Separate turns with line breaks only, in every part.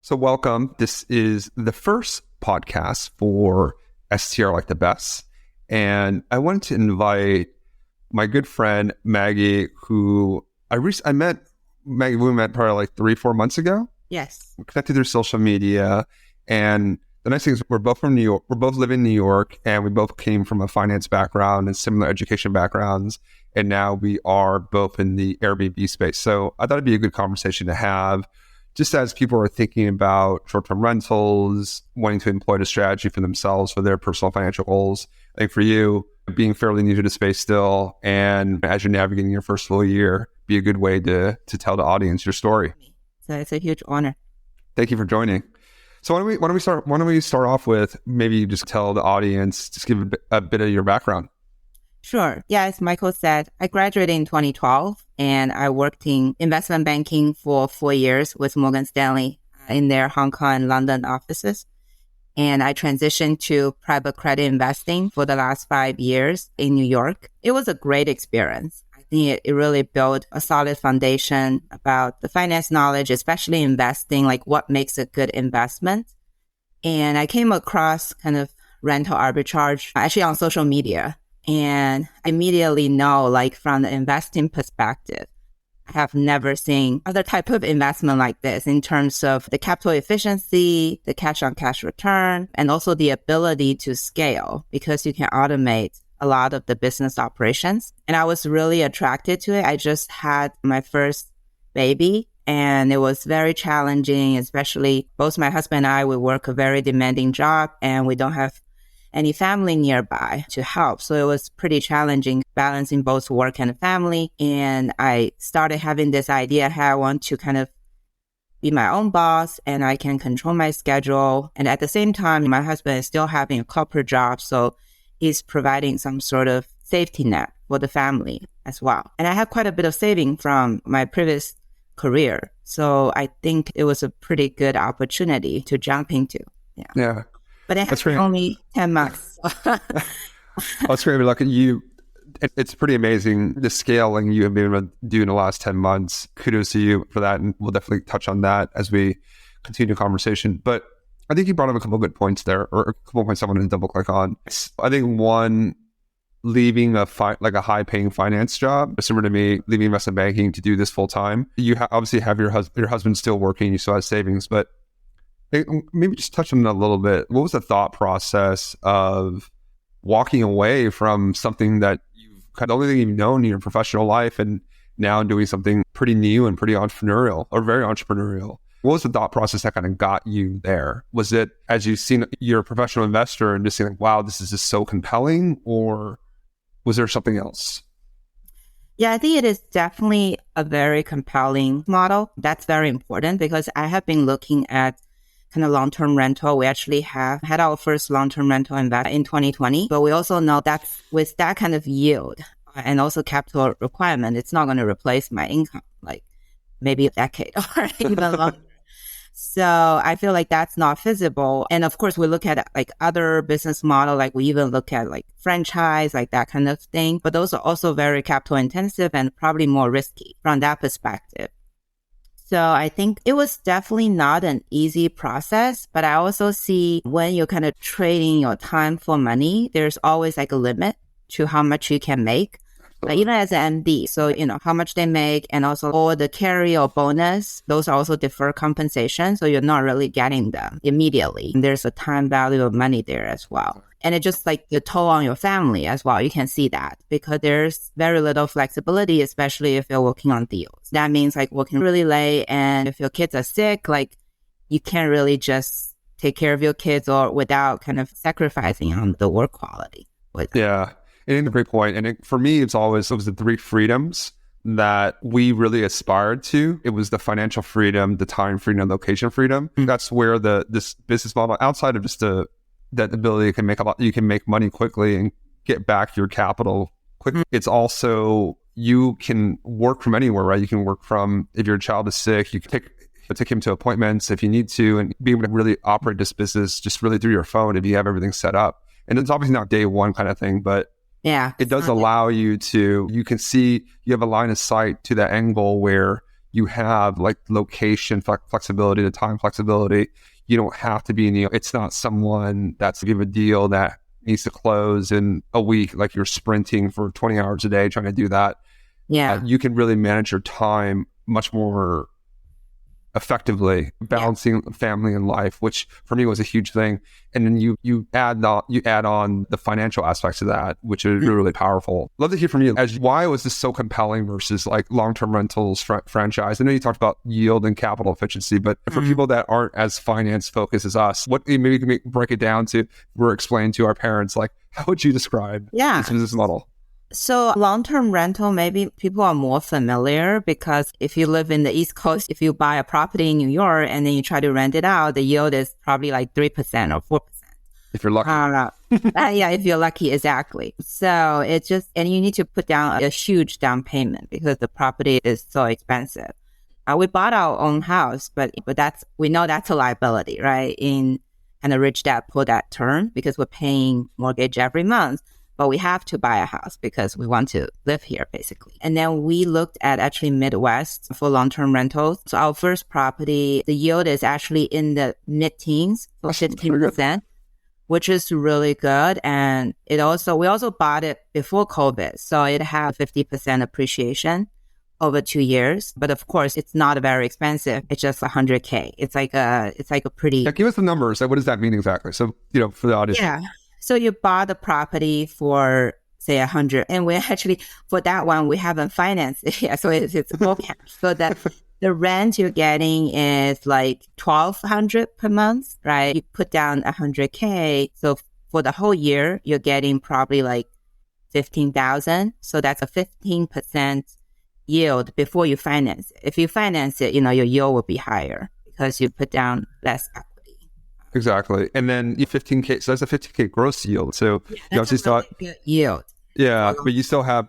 So welcome. This is the first podcast for STR Like the Best. And I wanted to invite my good friend, Maggie, who I met. Maggie, we met probably like 3-4 months ago.
Yes.
We connected through social media. And the nice thing is we're both from New York. We're both live in New York, and we both came from a finance background and similar education backgrounds. And now we are both in the Airbnb space. So I thought it'd be a good conversation to have, just as people are thinking about short-term rentals, wanting to employ a strategy for themselves, for their personal financial goals. I think for you, being fairly new to the space still, and as you're navigating your first full year, be a good way to tell the audience your story.
So it's a huge honor.
Thank you for joining. So why don't we start off with maybe you just tell the audience, just give a bit of your background.
Sure. Yeah, as Michael said, I graduated in 2012 and I worked in investment banking for 4 years with Morgan Stanley in their Hong Kong and London offices. And I transitioned to private credit investing for the last 5 years in New York. It was a great experience. I think it really built a solid foundation about the finance knowledge, especially investing, like what makes a good investment. And I came across kind of rental arbitrage actually on social media. And I immediately know, like from the investing perspective, I have never seen other type of investment like this in terms of the capital efficiency, the cash on cash return, and also the ability to scale because you can automate a lot of the business operations. And I was really attracted to it. I just had my first baby and it was very challenging, especially both my husband and I, we work a very demanding job and we don't have any family nearby to help. So it was pretty challenging balancing both work and family. And I started having this idea how I want to kind of be my own boss and I can control my schedule. And at the same time, my husband is still having a corporate job. So he's providing some sort of safety net for the family as well. And I had quite a bit of saving from my previous career. So I think it was a pretty good opportunity to jump into.
Yeah.
But it has only 10 months.
That's great. Look at you. It's pretty amazing the scaling you have been able to do in the last 10 months. Kudos to you for that. And we'll definitely touch on that as we continue the conversation. But I think you brought up a couple of good points there, or a couple of points I wanted to double click on. I think one, leaving a high paying finance job, similar to me, leaving investment banking to do this full time. You obviously have your husband still working, you still have savings, but maybe just touch on it a little bit. What was the thought process of walking away from something that the only thing you've known in your professional life and now doing something pretty new and pretty entrepreneurial or very entrepreneurial? What was the thought process that kind of got you there? Was it as you've seen you're a professional investor and just saying, like, wow, this is just so compelling, or was there something else?
Yeah, I think it is definitely a very compelling model. That's very important because I have been looking at kind of long-term rental. We actually have had our first long-term rental investment in 2020, but we also know that with that kind of yield and also capital requirement, it's not going to replace my income, like maybe a decade or even longer. So I feel like that's not feasible. And of course, we look at like other business model, like we even look at like franchise, like that kind of thing. But those are also very capital intensive and probably more risky from that perspective. So I think it was definitely not an easy process, but I also see when you're kind of trading your time for money, there's always like a limit to how much you can make. Like even as an MD, so how much they make and also all the carry or bonus, those are also deferred compensation. So you're not really getting them immediately. And there's a time value of money there as well. And it just like the toll on your family as well. You can see that because there's very little flexibility, especially if you're working on deals. That means like working really late, and if your kids are sick, like you can't really just take care of your kids or without kind of sacrificing on the work quality.
Yeah. And a great point. And for me, it was the 3 freedoms that we really aspired to. It was the financial freedom, the time freedom, and location freedom. Mm-hmm. That's where this business model, outside of just that ability you can make money quickly and get back your capital quickly. Mm-hmm. It's also, you can work from anywhere, right? You can work from, if your child is sick, you can take him to appointments if you need to, and be able to really operate this business just really through your phone if you have everything set up. And it's obviously not day one kind of thing, but
yeah,
it does allow you to, you can see, you have a line of sight to that end goal where you have like location flexibility, the time flexibility. You don't have to be in the, it's not someone that's give a deal that needs to close in a week, like you're sprinting for 20 hours a day trying to do that.
Yeah.
You can really manage your time much more effectively, balancing family and life, which for me was a huge thing. And then you add on the financial aspects of that, which is really powerful. Love to hear from you. Why was this so compelling versus like long-term rentals franchise? I know you talked about yield and capital efficiency, but for people that aren't as finance focused as us, what maybe we can break it down to, we're explaining to our parents, like, how would you describe this business model?
So long-term rental, maybe people are more familiar because if you live in the East Coast, if you buy a property in New York and then you try to rent it out, the yield is probably like 3% or 4%.
If you're lucky.
Yeah, if you're lucky, exactly. So it's just, and you need to put down a huge down payment because the property is so expensive. We bought our own house, but we know that's a liability, right? In kind of rich dad, poor dad term, because we're paying mortgage every month. But we have to buy a house because we want to live here, basically. And then we looked at actually Midwest for long-term rentals. So our first property, the yield is actually in the mid-teens, so 15%, which is really good. And we also bought it before COVID. So it had 50% appreciation over 2 years. But of course, it's not very expensive. It's just $100K. It's like a pretty...
Yeah, give us the numbers. What does that mean exactly? So, for the audience.
Yeah. So you bought the property for, say, 100, and we actually, for that one, we haven't financed it yet. So it's full cash. So that the rent you're getting is like $1,200 per month, right? You put down $100K. So for the whole year, you're getting probably like $15,000. So that's a 15% yield before you finance it. If you finance it, your yield will be higher because you put down less equity.
Exactly. And then 15K, so that's a 15K gross yield. So
you
obviously still
good yield.
Yeah, but you still have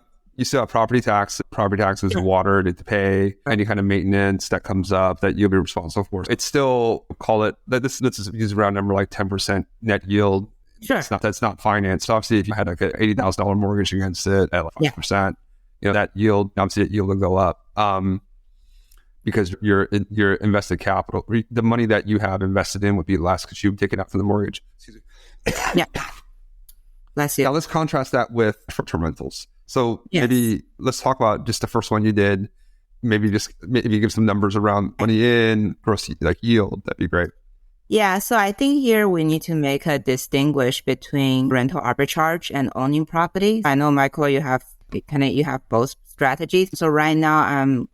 property taxes,
Sure.
water to pay, any kind of maintenance that comes up that you'll be responsible for. It's still, call it, let's use a round number, like 10% net yield.
Sure.
That's not financed. So obviously if you had like an $80,000 mortgage against it at like 5%, that yield, obviously that yield will go up. Because your invested capital, the money that you have invested in would be less because you've taken out for the mortgage. Excuse me.
Yeah. Bless you.
Now let's contrast that with short-term rentals. So
Yes.
maybe let's talk about just the first one you did. Maybe give some numbers around money in, gross like yield. That'd be great.
Yeah. So I think here we need to make a distinguish between rental arbitrage and owning property. I know, Michael, you have both strategies. So right now I'm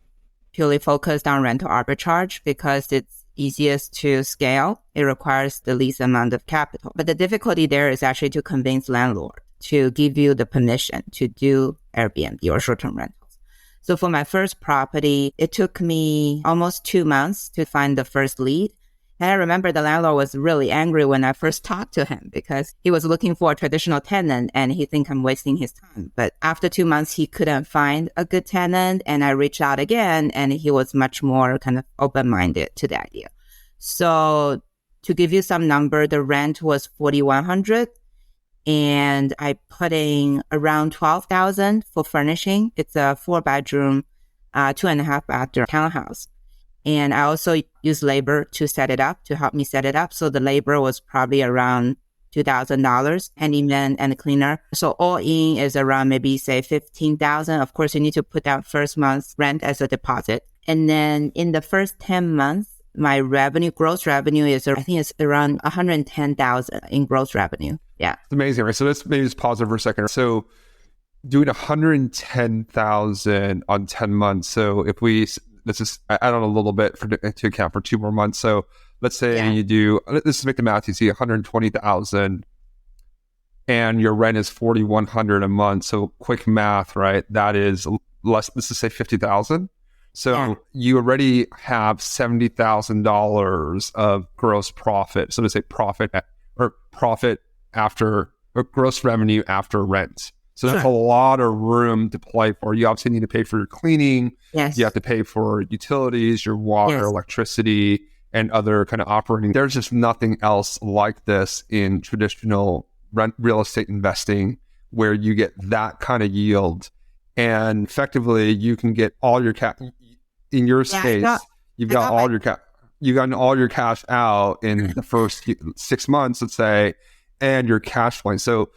purely focused on rental arbitrage because it's easiest to scale. It requires the least amount of capital. But the difficulty there is actually to convince landlord to give you the permission to do Airbnb or short-term rentals. So for my first property, it took me almost 2 months to find the first lead. And I remember the landlord was really angry when I first talked to him because he was looking for a traditional tenant and he think I'm wasting his time. But after 2 months, he couldn't find a good tenant. And I reached out again and he was much more kind of open-minded to the idea. So to give you some number, the rent was $4,100 and I put in around $12,000 for furnishing. It's a 4-bedroom, 2.5 bathroom townhouse. And I also use labor to help me set it up. So the labor was probably around $2,000, handyman and a cleaner. So all in is around maybe say $15,000. Of course, you need to put down first month's rent as a deposit. And then in the first 10 months, my gross revenue is, I think it's around $110,000 in gross revenue. Yeah.
It's amazing, right? So let's maybe just pause there for a second. So doing $110,000 on 10 months. So if let's just add on a little bit to account for 2 more months. So let's say you do, let's make the math easy, $120,000 and your rent is $4,100 a month. So quick math, right? That is less, let's just say $50,000. So you already have $70,000 of gross profit. So to say profit after, or gross revenue after rent. So that's a lot of room to play for. You obviously need to pay for your cleaning.
Yes.
You have to pay for utilities, your water, electricity, and other kind of operating. There's just nothing else like this in traditional real estate investing where you get that kind of yield. And effectively, you can get all your in your
Yeah,
space, you've
I
got
got my
all your you've gotten all your cash out in the first 6 months, let's say, and your cash flowing. So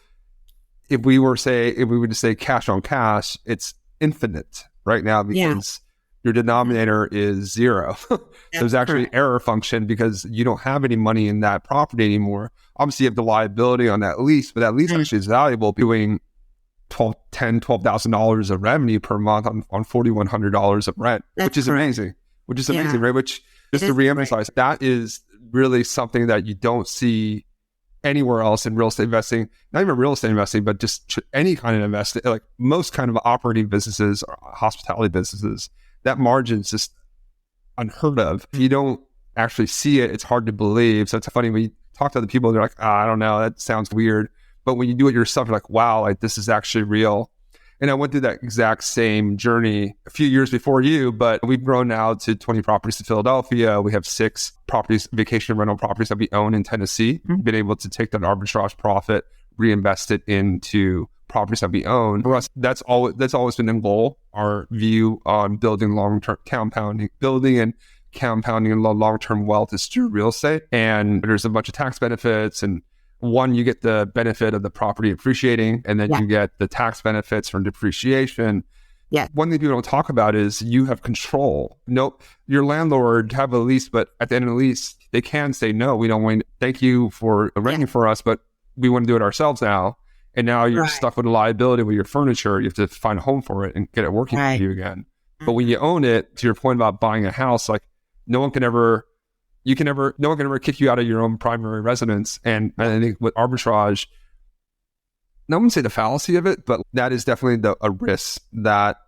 if we were to say cash on cash, it's infinite right now
yeah.
because your denominator is zero. There's
That's
actually
correct.
error function because you don't have any money in that property anymore. Obviously, you have the liability on that lease, but that lease
Mm,
actually is valuable, doing $12,000 of revenue per month on $4,100 of rent,
That's
which is
correct.
amazing.
Yeah,
Right? Which,
it
just to
is great.
reemphasize, that is really something that you don't see anywhere else in real estate investing. Not even real estate investing, but just any kind of investing. Like most kind of operating businesses or hospitality businesses, that margin is just unheard of. If you don't actually see it, it's hard to believe. So it's funny when you talk to other people, they're like, I don't know, that sounds weird. But when you do it yourself, you're like, wow, like this is actually real. And I went through that exact same journey a few years before you, but we've grown now to 20 properties in Philadelphia. We have 6 properties, vacation rental properties that we own in Tennessee.
Mhm.
Been able to take that arbitrage profit, reinvest it into properties that we own. For us, that's always been the goal. Our view on building long-term building and compounding long-term wealth is through real estate. And there's a bunch of tax benefits, and one, you get the benefit of the property appreciating, and then
Yeah,
you get the tax benefits from depreciation.
yeah,
One thing people don't talk about is you have control. No, your landlord have a lease, but at the end of the lease, they can say, no, we don't want, thank you for
yeah.
renting for us, but we want to do it ourselves now. And now you're
Right,
stuck with a liability with your furniture. You have to find a home for it and get it working for
right.
you again. But when
Mhm.
you own it, to your point about buying a house, like no one can ever kick you out of your own primary residence. And I think with arbitrage, no one say the fallacy of it, but that is definitely a risk that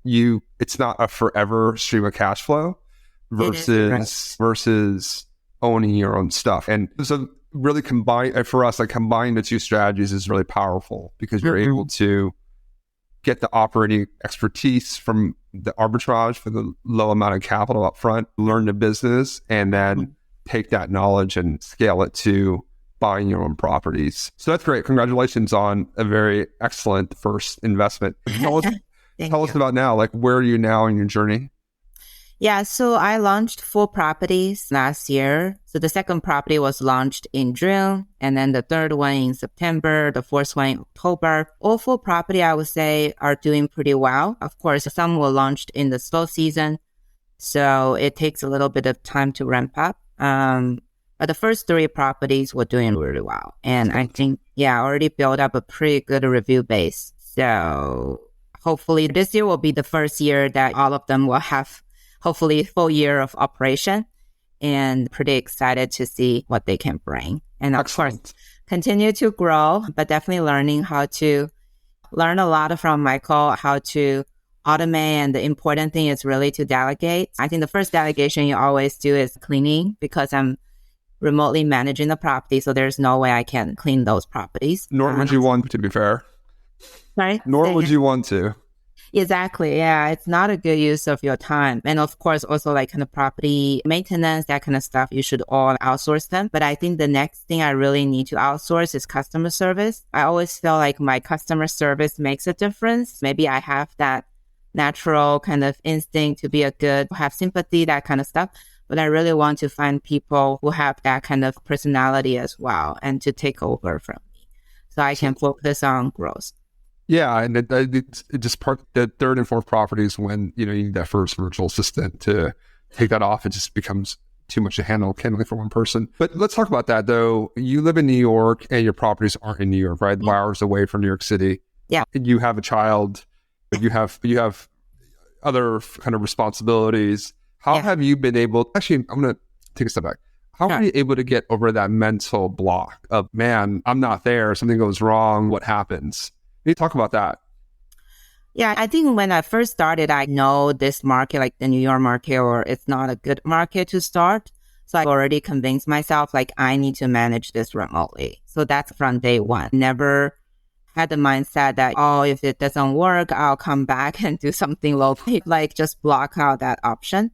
it's not a forever stream of cash flow
It is right.
versus owning your own stuff. And so really combining the two strategies is really powerful because you're able
Mhm.
to get the operating expertise from the arbitrage for the low amount of capital up front, learn the business, and then take that knowledge and scale it to buying your own properties. So that's great. Congratulations on a very excellent first investment.
Thank
Tell us
you.
about now, like where are you now in your journey?
Yeah, so I launched 4 properties last year. So the second property was launched in June, and then the third one in September, the fourth one in October. All 4 property, I would say, are doing pretty well. Of course, some were launched in the slow season, so it takes a little bit of time to ramp up. But the first 3 properties were doing really well. And I think, yeah, I already built up a pretty good review base. So hopefully this year will be the first year that all of them will have hopefully a full year of operation, and pretty excited to see what they can bring. And of course,
Excellent.
continue to grow, but definitely learning how to learn a lot from Michael, how to automate. And the important thing is really to delegate. I think the first delegation you always do is cleaning, because I'm remotely managing the property. So there's no way I can clean those properties.
Nor would you want to, be fair.
Sorry?
Nor would you want to.
Exactly. Yeah. It's not a good use of your time. And of course, also like kind of property maintenance, that kind of stuff, you should all outsource them. But I think the next thing I really need to outsource is customer service. I always feel like my customer service makes a difference. Maybe I have that natural kind of instinct to be have sympathy, that kind of stuff. But I really want to find people who have that kind of personality as well, and to take over from me so I can focus on growth.
Yeah, and it just the third and fourth properties, when you need that first virtual assistant to take that off, it just becomes too much to handle for one person. But let's talk about that though. You live in New York, and your properties aren't in New York, right?
Yeah.
Hours away from New York City.
Yeah.
You have a child, but you have other kind of responsibilities. How have you been able? Actually, I'm going to take a step back. How are you able to get over that mental block of, man, I'm not there, something goes wrong, what happens? Can you talk about that?
Yeah, I think when I first started, I know this market, like the New York market, or it's not a good market to start. So I already convinced myself, like, I need to manage this remotely. So that's from day one. Never had the mindset that, oh, if it doesn't work, I'll come back and do something locally, like just block out that option.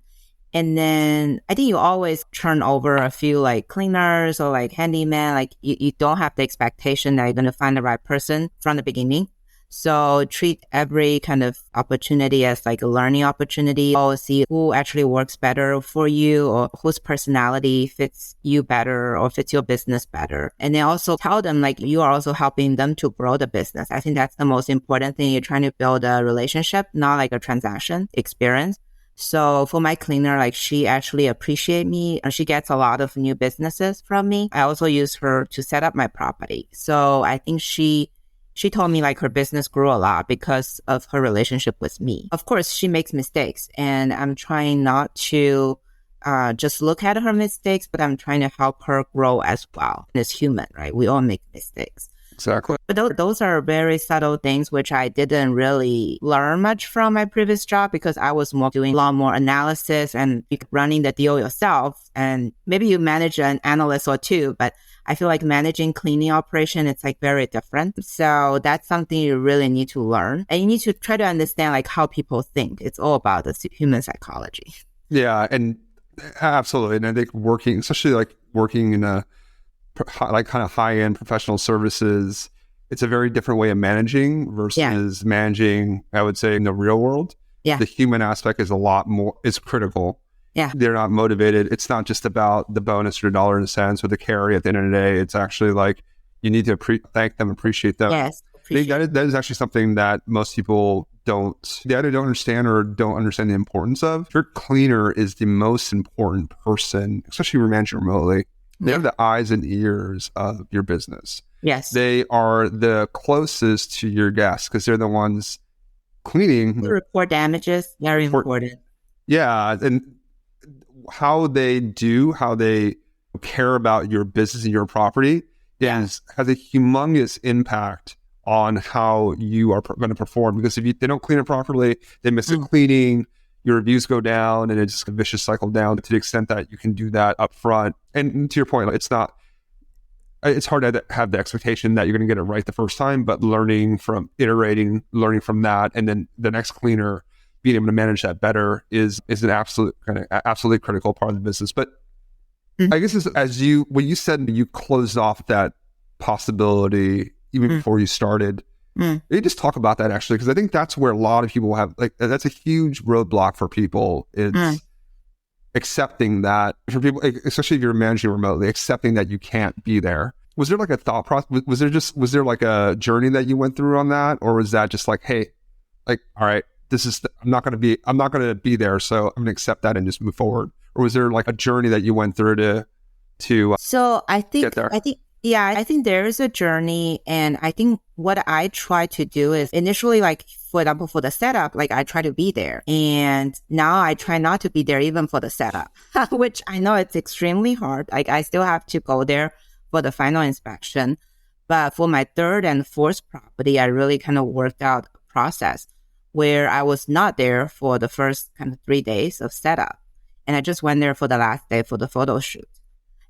And then I think you always turn over a few like cleaners or like handyman. Like you don't have the expectation that you're going to find the right person from the beginning. So treat every kind of opportunity as like a learning opportunity. Always see who actually works better for you or whose personality fits you better or fits your business better. And then also tell them like you are also helping them to grow the business. I think that's the most important thing. You're trying to build a relationship, not like a transaction experience. So for my cleaner, like she actually appreciate me and she gets a lot of new businesses from me. I also use her to set up my property. So I think she told me like her business grew a lot because of her relationship with me. Of course, she makes mistakes and I'm trying not to just look at her mistakes, but I'm trying to help her grow as well. As human, right? We all make mistakes.
Exactly.
But those are very subtle things which I didn't really learn much from my previous job because I was more doing a lot more analysis and running the deal yourself. And maybe you manage an analyst or two, but I feel like managing cleaning operation, it's like very different. So that's something you really need to learn. And you need to try to understand like how people think. It's all about the human psychology.
Yeah, and absolutely. And I think especially like working in a like kind of high-end professional services, it's a very different way of managing versus managing, I would say, in the real world.
Yeah.
The human aspect is is critical.
Yeah.
They're not motivated. It's not just about the bonus or dollar and cents or the carry at the end of the day. It's actually like you need to thank them, appreciate them.
Yes.
That is actually something that most people they either don't understand or don't understand the importance of. Your cleaner is the most important person, especially if you're managing remotely. They have the eyes and ears of your business.
Yes.
They are the closest to your guests because they're the ones cleaning.
Report damages, very important.
Yeah. And how they care about your business and your property has a humongous impact on how you are going to perform. Because if they don't clean it properly, they miss a cleaning, your reviews go down, and it's just a vicious cycle down to the extent that you can do that up front. And to your point, it's hard to have the expectation that you're going to get it right the first time, but learning from that, and then the next cleaner being able to manage that better is an absolutely critical part of the business. But I guess when you said you closed off that possibility even before you started, you just talk about that actually, because I think that's where a lot of people that's a huge roadblock for people. It's accepting that for people, especially if you're managing remotely, accepting that you can't be there. Was there like a thought process? Was there like a journey that you went through on that? Or was that just like, hey, like, all right, I'm not going to be there. So I'm going to accept that and just move forward. Or was there like a journey that you went through to
so I think,
get there?
I think there is a journey. And I think what I try to do is initially, like, for example, for the setup, like I try to be there. And now I try not to be there even for the setup, which I know it's extremely hard. Like I still have to go there for the final inspection. But for my third and fourth property, I really kind of worked out a process where I was not there for the first kind of 3 days of setup. And I just went there for the last day for the photo shoot.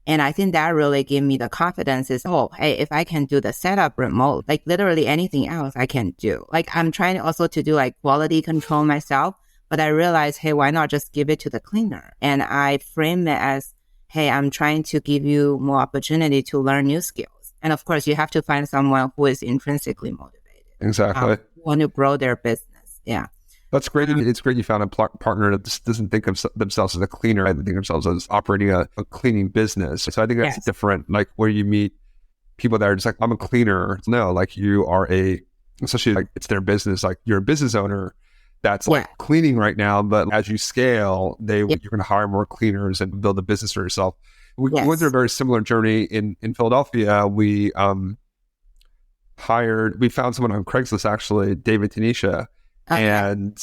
And I think that really gave me the confidence hey, if I can do the setup remote, like literally anything else I can do. Like I'm trying also to do like quality control myself, but I realized, hey, why not just give it to the cleaner? And I frame it as, hey, I'm trying to give you more opportunity to learn new skills. And of course, you have to find someone who is intrinsically motivated.
Exactly.
Want to grow their business. Yeah.
That's great. It's great you found a partner that just doesn't think of themselves as a cleaner. They think of themselves as operating a cleaning business. So I think that's different. Like where you meet people that are just like, I'm a cleaner. No, like you are especially like it's their business. Like you're a business owner that's like cleaning right now. But as you scale, you're going to hire more cleaners and build a business for yourself. We went through a very similar journey in Philadelphia. We found someone on Craigslist, actually, David Tanisha. Okay. And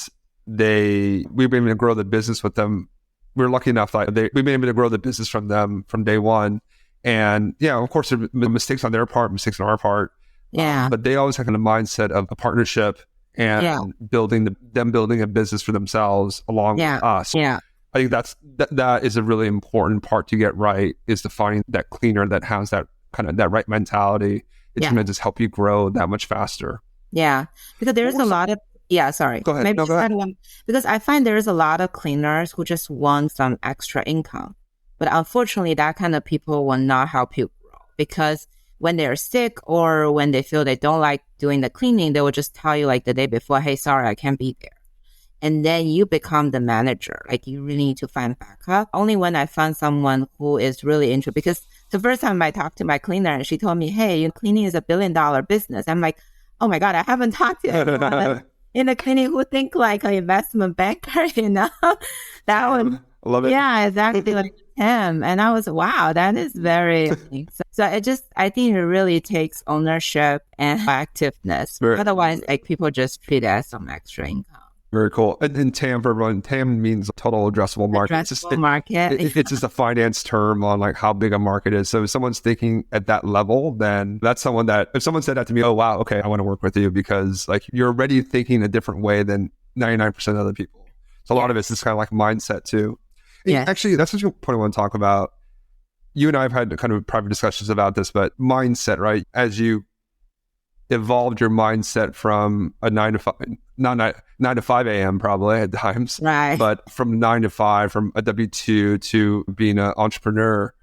we've been able to grow the business with them. We were lucky enough that we've been able to grow the business from them from day one. And of course, there have been mistakes on their part, mistakes on our part.
Yeah.
But they always have a mindset of a partnership and building a business for themselves along with us.
Yeah.
I think that is a really important part to get right, is to find that cleaner that has that kind of that right mentality. It's going to just help you grow that much faster.
Yeah. Because there's a lot of sorry.
Go ahead.
Maybe
go ahead.
Because I find there's a lot of cleaners who just want some extra income. But unfortunately, that kind of people will not help you grow. Because when they're sick or when they feel they don't like doing the cleaning, they will just tell you like the day before, hey, sorry, I can't be there. And then you become the manager. Like you really need to find backup. Only when I found someone who is really into, because the first time I talked to my cleaner and she told me, hey, cleaning is $1 billion business. I'm like, oh my God, I haven't talked to anyone in the cleaning who think like an investment banker, that one.
I love it.
Yeah, exactly like him. And I was, wow, that is very, so I think it really takes ownership and activeness. Otherwise, like people just treat it as some extra income.
Very cool. And TAM for everyone, TAM means total addressable market. It's just a finance term on like how big a market is. So if someone's thinking at that level, then that's someone that, if someone said that to me, oh, wow, okay, I want to work with you because like you're already thinking a different way than 99% of other people. So a lot of it's just kind of like mindset too. Yeah. Actually, that's a point I want to talk about. You and I have had kind of private discussions about this, but mindset, right? As you evolved your mindset from a 9 to 5 a.m. probably at times,
right?
But from 9 to 5, from a W-2 to being an entrepreneur,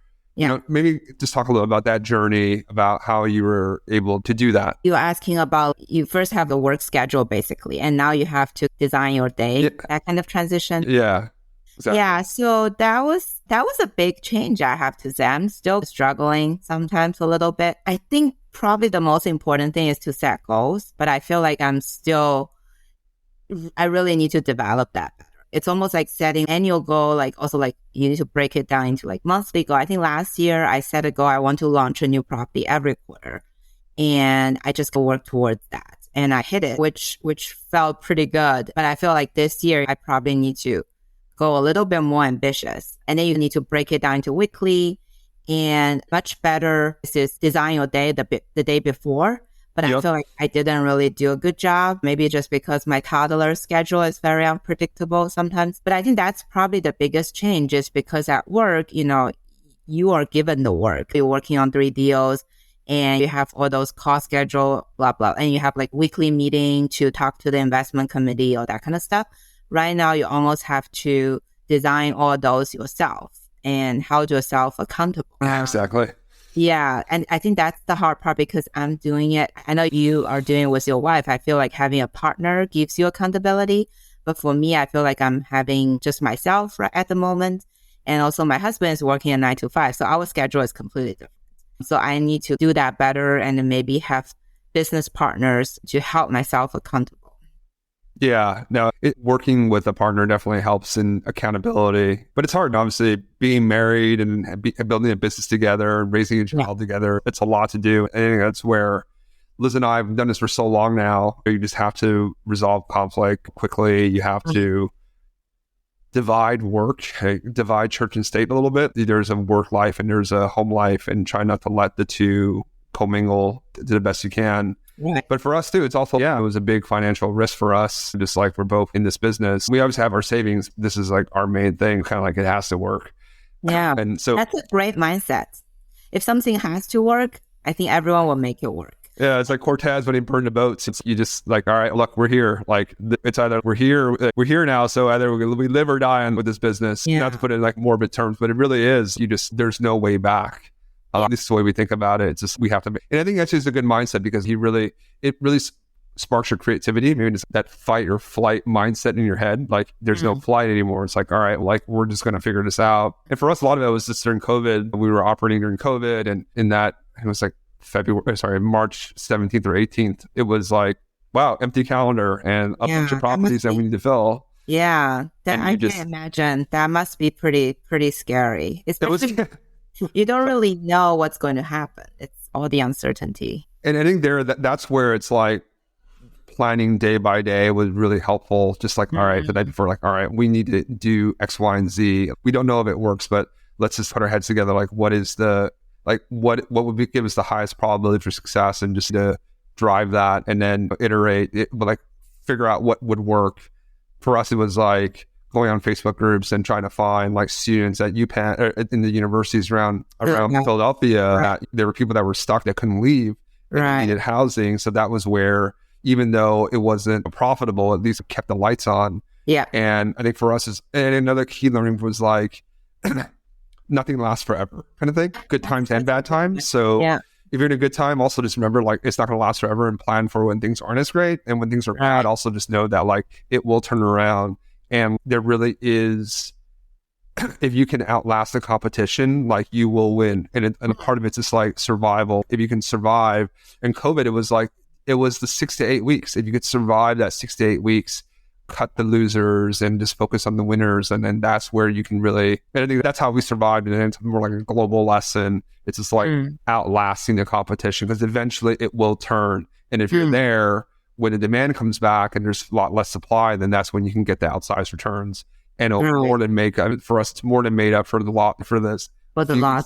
maybe just talk a little about that journey, about how you were able to do that.
You're asking about, you first have the work schedule basically, and now you have to design your day, that kind of transition.
Yeah. Exactly.
Yeah, so that was a big change, I have to say. I'm still struggling sometimes a little bit. I think probably the most important thing is to set goals, but I feel like I really need to develop that better. It's almost like setting annual goal, like also like you need to break it down into like monthly goal. I think last year I set a goal, I want to launch a new property every quarter, and I just work towards that. And I hit it, which felt pretty good. But I feel like this year I probably need to go a little bit more ambitious. And then you need to break it down into weekly, and much better is design your day the day before. But I feel like I didn't really do a good job. Maybe just because my toddler schedule is very unpredictable sometimes. But I think that's probably the biggest change, is because at work, you are given the work. You're working on 3 deals and you have all those cost schedule, blah, blah. And you have like weekly meeting to talk to the investment committee or that kind of stuff. Right now, you almost have to design all those yourself and hold yourself accountable.
Exactly.
Yeah. And I think that's the hard part, because I'm doing it. I know you are doing it with your wife. I feel like having a partner gives you accountability. But for me, I feel like I'm having just myself right at the moment. And also my husband is working a 9 to 5. So our schedule is completely different. So I need to do that better, and then maybe have business partners to help myself accountable.
Yeah, no, working with a partner definitely helps in accountability, but it's hard. Obviously, being married and building a business together and raising a child together, it's a lot to do. And I think that's where Liz and I have done this for so long now. You just have to resolve conflict quickly. You have to divide church and state a little bit. There's a work life and there's a home life, and try not to let the two commingle to the best you can. Right. But for us too, it's also, it was a big financial risk for us. Just like we're both in this business, we always have our savings. This is like our main thing, kind of like it has to work.
Yeah.
And so
that's a great mindset. If something has to work, I think everyone will make it work.
Yeah, it's like Cortez when he burned the boats. You just like, all right, look, we're here. Like it's either we're here now. So either we live or die with this business. Yeah. Not to put it in like morbid terms, but it really is. There's no way back. This is the way we think about it. It's just, we have to, and I think that's just a good mindset, because it really sparks your creativity. Maybe it's that fight or flight mindset in your head. Like there's no flight anymore. It's like, all right, like we're just going to figure this out. And for us, a lot of it was just during COVID. We were operating during COVID, and in that, it was like March 17th or 18th. It was like, wow, empty calendar and a bunch of properties that we need to fill.
Yeah, I can imagine. That must be pretty scary. Especially you don't really know what's going to happen. It's all the uncertainty.
And I think that's where it's like planning day by day was really helpful. Just like, all right, the night before, like, all right, we need to do X, Y, and Z. We don't know if it works, but let's just put our heads together. Like, what would give us the highest probability for success, and just to drive that and then iterate it, but like figure out what would work. For us, it was like going on Facebook groups and trying to find like students at UPenn or in the universities around Philadelphia. Right. There were people that were stuck that couldn't leave, and needed housing. So that was where, even though it wasn't profitable, at least it kept the lights on. Yeah. And I think for us and another key learning was like, nothing lasts forever kind of thing. Good times and bad times. So if you're in a good time, also just remember like it's not going to last forever, and plan for when things aren't as great. And when things are bad, also just know that like it will turn around. And there really is, if you can outlast the competition, like you will win. And part of it's just like survival. If you can survive, and COVID, it was the 6 to 8 weeks. If you could survive that 6 to 8 weeks, cut the losers and just focus on the winners. And then that's where you can really, and I think that's how we survived. And it's more like a global lesson. It's just like outlasting the competition, because eventually it will turn. And if you're there, when the demand comes back and there's a lot less supply, then that's when you can get the outsized returns. And it'll more than make up for us. It's more than made up for the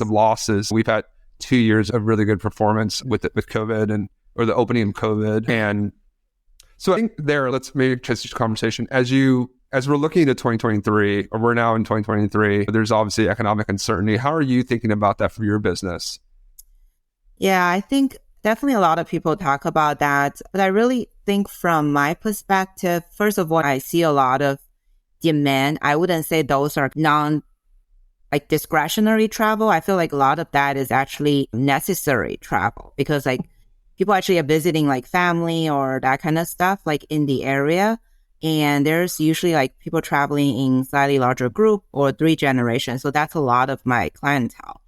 losses. We've had 2 years of really good performance with COVID or the opening of COVID. And so I think let's maybe just this conversation as we're looking at 2023, or we're now in 2023, there's obviously economic uncertainty. How are you thinking about that for your business?
Yeah, I think definitely a lot of people talk about that, but I really think from my perspective, first of all, I see a lot of demand. I wouldn't say those are discretionary travel. I feel like a lot of that is actually necessary travel, because like people actually are visiting like family or that kind of stuff like in the area. And there's usually like people traveling in slightly larger group or 3 generations. So that's a lot of my clientele.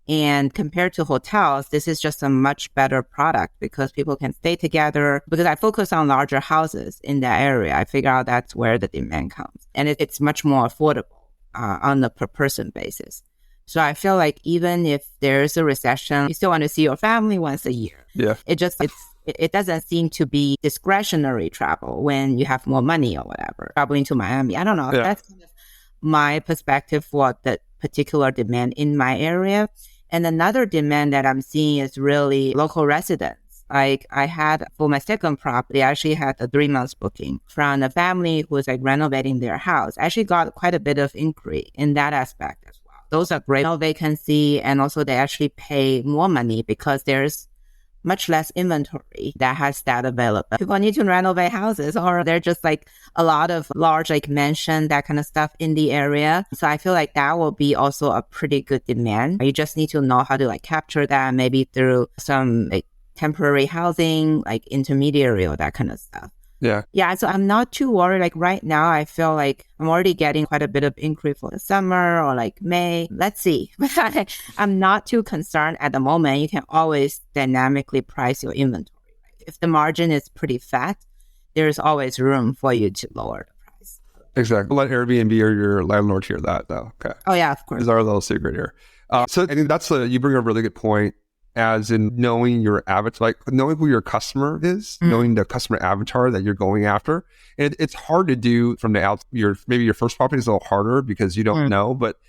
And compared to hotels, this is just a much better product because people can stay together. Because I focus on larger houses in that area, I figure out that's where the demand comes. And it's much more affordable on a per person basis. So I feel like even if there's a recession, you still want to see your family once a year.
Yeah.
It doesn't seem to be discretionary travel when you have more money or whatever. Traveling to Miami, I don't know. Yeah. That's kind of my perspective for the particular demand in my area. And another demand that I'm seeing is really local residents. Like I had, for my second property, I actually had a 3 months booking from a family who was like renovating their house. I actually got quite a bit of inquiry in that aspect as well. Those are great. No vacancy, and also they actually pay more money because there's much less inventory that has that available. People need to renovate houses, or they're just like a lot of large like mansion, that kind of stuff in the area. So I feel like that will be also a pretty good demand. You just need to know how to like capture that, maybe through some like temporary housing, like intermediary or that kind of stuff.
Yeah.
Yeah. So I'm not too worried. Like right now, I feel like I'm already getting quite a bit of inquiry for the summer or like May. Let's see. But I'm not too concerned at the moment. You can always dynamically price your inventory. If the margin is pretty fat, there's always room for you to lower the price.
Exactly. Let Airbnb or your landlord hear that though. Okay.
Oh yeah, of course.
Is our little secret here. So I think you bring a really good point. As in knowing your avatar, like knowing who your customer is, knowing the customer avatar that you're going after. And it's hard to do from the out. Maybe your first property is a little harder because you don't know, but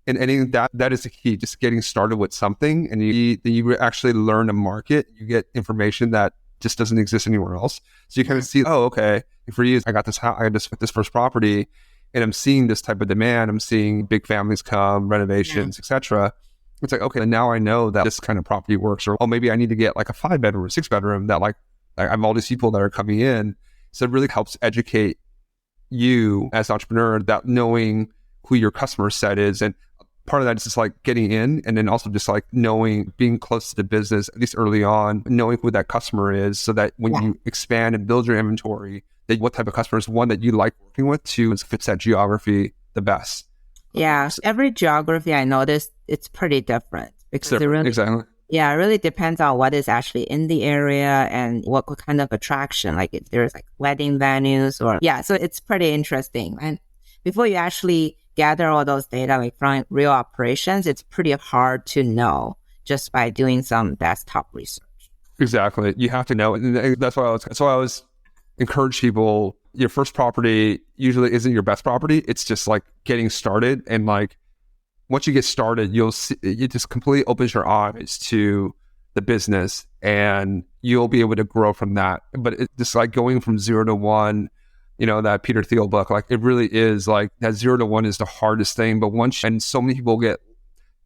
in any that is the key. Just getting started with something, and you actually learn a market. You get information that just doesn't exist anywhere else. So you kind of see, oh, okay, for you, I got this house, I got this first property, and I'm seeing this type of demand. I'm seeing big families come, renovations, etc. It's like, okay, now I know that this kind of property works. Or, oh, maybe I need to get like a 5-bedroom or 6-bedroom that like I have all these people that are coming in. So it really helps educate you as an entrepreneur, that knowing who your customer set is. And part of that is just like getting in, and then also just like knowing, being close to the business, at least early on, knowing who that customer is, so that when you expand and build your inventory, that what type of customer is one that you like working with, two fits that geography the best.
Yeah, every geography I noticed, it's pretty different because it really,
exactly.
Yeah, it really depends on what is actually in the area and what kind of attraction, like if there's like wedding venues or, so it's pretty interesting. And before you actually gather all those data like from real operations, it's pretty hard to know just by doing some desktop research.
Exactly. You have to know. And that's why I always encourage people, your first property usually isn't your best property. It's just like getting started. And like, once you get started, you'll see, it just completely opens your eyes to the business, and you'll be able to grow from that. But it's just like going from 0 to 1, that Peter Thiel book, like it really is like that 0 to 1 is the hardest thing. But and so many people get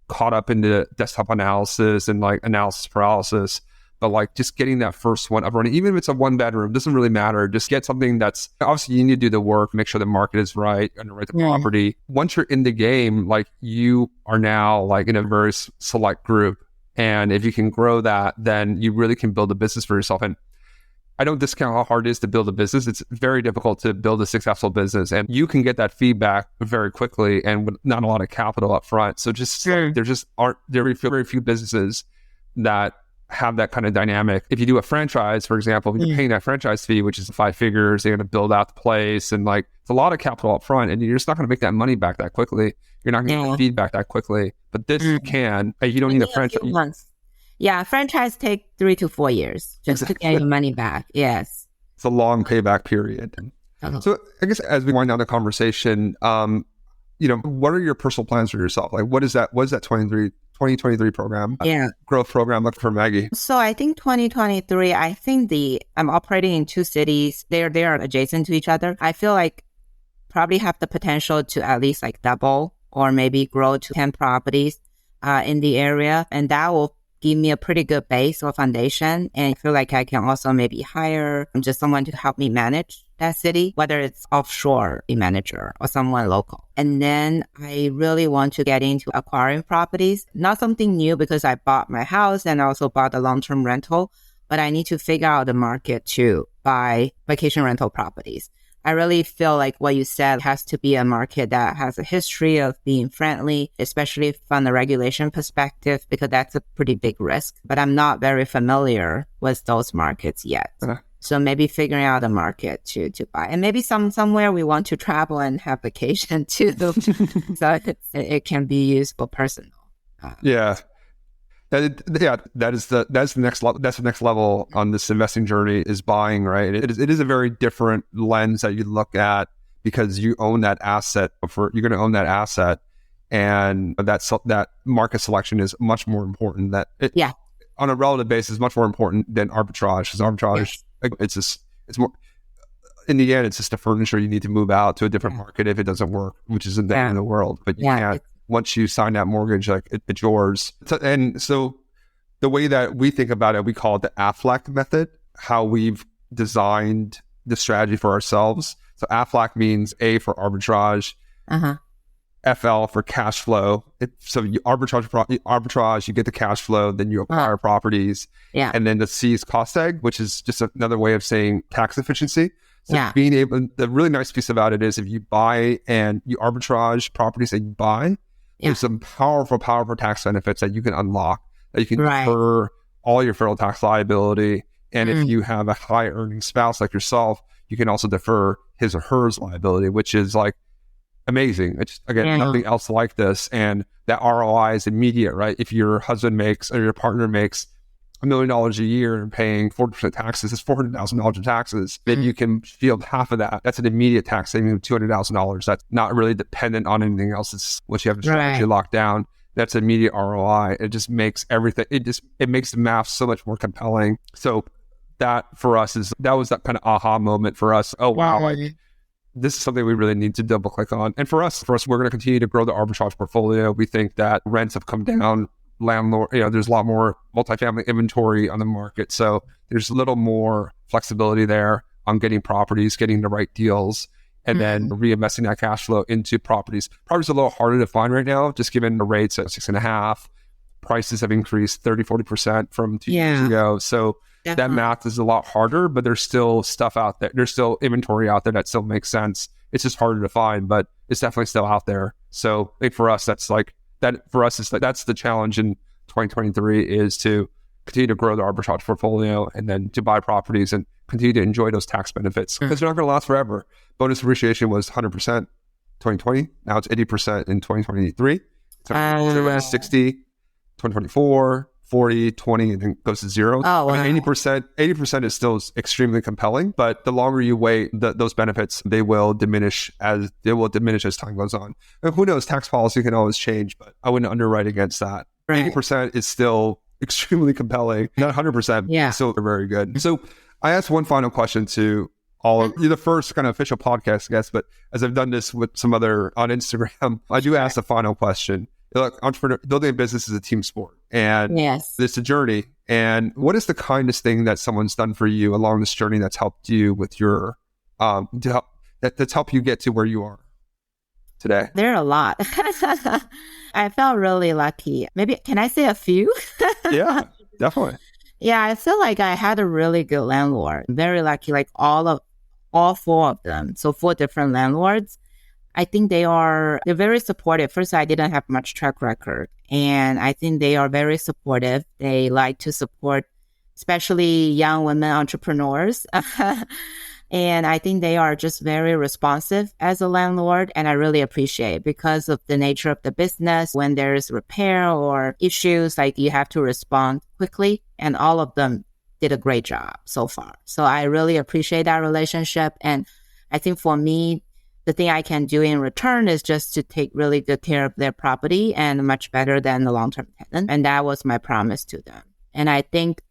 caught up into desktop analysis and like analysis paralysis. But like just getting that first one up running, even if it's a 1-bedroom, doesn't really matter. Just get something that's, obviously you need to do the work, make sure the market is right, underwrite the property. Once you're in the game, like you are now like in a very select group And if you can grow that, then you really can build a business for yourself. And I don't discount how hard it is to build a business. It's very difficult to build a successful business, and you can get that feedback very quickly and with not a lot of capital up front. So there just aren't very few businesses that have that kind of dynamic. If you do a franchise, for example, if you're paying that franchise fee, which is 5 figures, they're going to build out the place, and like it's a lot of capital up front, and you're just not going to make that money back that quickly. You're not going to get feedback that quickly. But this you can. You don't need a franchise.
Yeah, franchise take 3 to 4 years just to get your money back. Yes.
It's a long payback period. So I guess as we wind down the conversation, what are your personal plans for yourself? Like what is that 2023 program? Growth program look for Maggie?
So I think 2023, I think I'm operating in 2 cities. They are adjacent to each other. I feel like probably have the potential to at least like double or maybe grow to 10 properties in the area. And that will give me a pretty good base or foundation. And I feel like I can also maybe hire just someone to help me manage that city, whether it's offshore a manager or someone local. And then I really want to get into acquiring properties, not something new because I bought my house and I also bought a long-term rental, but I need to figure out the market to buy vacation rental properties. I really feel like what you said has to be a market that has a history of being friendly, especially from the regulation perspective, because that's a pretty big risk. But I'm not very familiar with those markets yet. So maybe figuring out a market to buy. And maybe somewhere we want to travel and have vacation too. So it can be useful personal.
That's the next level. That's the next level on this investing journey is buying, right? It is a very different lens that you look at because you own that asset. You're going to own that asset, and that market selection is much more important. On a relative basis, much more important than arbitrage. Because arbitrage, it's more. In the end, it's just a furniture. You need to move out to a different market if it doesn't work, which isn't the end of the world. But you can't. Once you sign that mortgage, like it's yours. And so the way that we think about it, we call it the AFLAC method, how we've designed the strategy for ourselves. So AFLAC means A for arbitrage, FL for cash flow. So you arbitrage, you get the cash flow, then you acquire properties. And then the C is cost egg, which is just another way of saying tax efficiency. So the really nice piece about it is if you buy and you arbitrage properties that you buy, there's some powerful tax benefits that you can unlock, that you can defer all your federal tax liability. And if you have a high earning spouse like yourself, you can also defer his or hers liability, which is like amazing. It's nothing else like this. And that ROI is immediate, right? If your husband makes or your partner makes $1 million a year and paying 40% taxes, it's $400,000 in taxes. Then you can shield half of that. That's an immediate tax saving of $200,000. That's not really dependent on anything else. It's what you have to strategy locked down. That's immediate ROI. It just makes everything. It makes the math so much more compelling. So that for us that was that kind of aha moment for us. Oh wow, this is something we really need to double click on. And for us, we're going to continue to grow the arbitrage portfolio. We think that rents have come down. Landlord, there's a lot more multifamily inventory on the market. So there's a little more flexibility there on getting properties, getting the right deals, and then reinvesting that cash flow into properties. Properties are a little harder to find right now, just given the rates at 6.5. Prices have increased 30-40% from 2 years ago. So that math is a lot harder, but there's still stuff out there. There's still inventory out there that still makes sense. It's just harder to find, but it's definitely still out there. So I think for us, that's the challenge in 2023 is to continue to grow the arbitrage portfolio and then to buy properties and continue to enjoy those tax benefits because they're not going to last forever. Bonus depreciation was 100% 2020. Now it's 80% in 2023. It's 60, 2024, 40, 20, and then it goes to zero. 80% is still extremely compelling, but the longer you wait, those benefits, they will diminish as time goes on. And who knows, tax policy can always change, but I wouldn't underwrite against that. 80% is still extremely compelling. Not 100%, still very good. So I asked one final question to all of you, the first kind of official podcast guest, but as I've done this with some other on Instagram, I do ask the final question. Look, building a business is a team sport, and it's a journey. And what is the kindest thing that someone's done for you along this journey that's helped you with your that's helped you get to where you are today?
There are a lot. I felt really lucky. Maybe, can I say a few?
Yeah, definitely.
Yeah, I feel like I had a really good landlord. Very lucky, like all four of them. So four different landlords. I think they're very supportive. First, I didn't have much track record, and I think they are very supportive. They like to support, especially young women entrepreneurs. And I think they are just very responsive as a landlord. And I really appreciate it because of the nature of the business. When there's repair or issues, like you have to respond quickly. And all of them did a great job so far. So I really appreciate that relationship. And I think for me, the thing I can do in return is just to take really good care of their property and much better than the long-term tenant. And that was my promise to them. And I think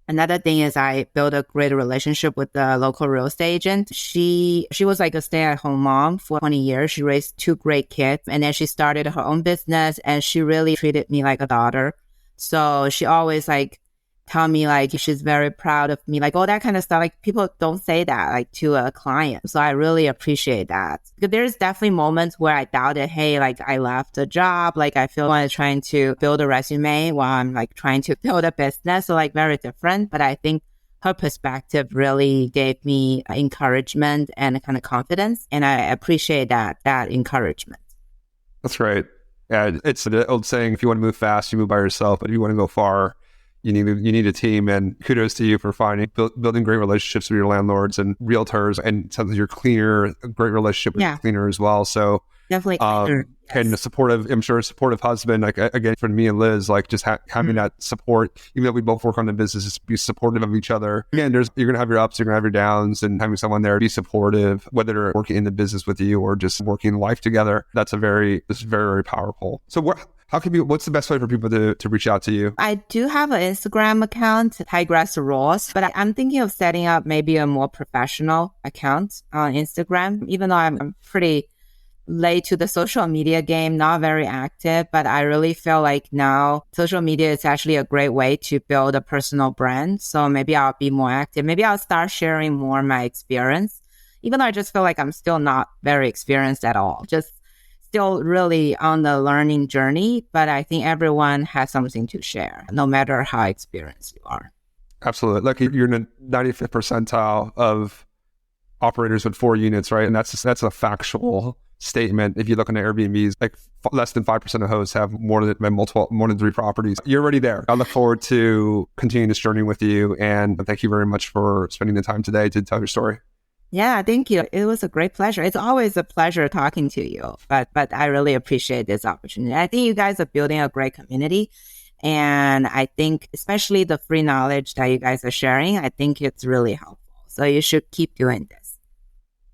another thing is I built a great relationship with the local real estate agent. She was like a stay-at-home mom for 20 years. She raised two great kids, and then she started her own business, and she really treated me like a daughter. So she always like tell me like she's very proud of me, like all that kind of stuff. Like people don't say that like to a client. So I really appreciate that. Because there's definitely moments where I doubted, hey, like I left a job, like I feel like I'm trying to build a resume while I'm like trying to build a business. So like very different. But I think her perspective really gave me encouragement and kind of confidence. And I appreciate that encouragement.
That's right. Yeah, it's the old saying, if you want to move fast, you move by yourself. But if you want to go far, you need a team. And kudos to you for building great relationships with your landlords and realtors, and something you're cleaner, a great relationship with the cleaner as well. So
definitely.
And a supportive husband, like again, for me and Liz, like just having that support, even though we both work on the business, just be supportive of each other. Again, you're going to have your ups, you're going to have your downs, and having someone there be supportive, whether they're working in the business with you or just working life together, it's very, very powerful. So what's the best way for people to reach out to you?
I do have an Instagram account, Tigress Ross, but I'm thinking of setting up maybe a more professional account on Instagram, even though I'm pretty late to the social media game, not very active, but I really feel like now social media is actually a great way to build a personal brand. So maybe I'll be more active. Maybe I'll start sharing more my experience, even though I just feel like I'm still not very experienced at all. Just still really on the learning journey, but I think everyone has something to share, no matter how experienced you are.
Absolutely. Like you're in the 95th percentile of operators with 4 units, right? And that's a factual statement. If you look into Airbnbs, like less than 5% of hosts have more than 3 properties. You're already there. I look forward to continuing this journey with you, and thank you very much for spending the time today to tell your story.
Yeah, thank you. It was a great pleasure. It's always a pleasure talking to you, but I really appreciate this opportunity. I think you guys are building a great community, and I think especially the free knowledge that you guys are sharing, I think it's really helpful. So you should keep doing this.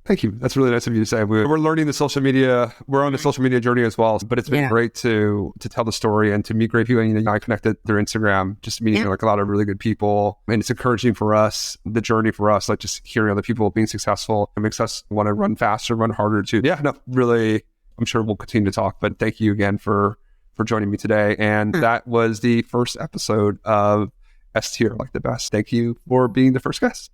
Thank you. That's really nice of you to say. We're learning the social media. We're on the social media journey as well. But it's been great to tell the story and to meet great people. And I connected through Instagram, just meeting like a lot of really good people. And it's encouraging for us, the journey for us, like just hearing other people being successful. It makes us want to run faster, run harder too. Yeah, no, really, I'm sure we'll continue to talk. But thank you again for joining me today. And that was the first episode of S Tier, like the best. Thank you for being the first guest.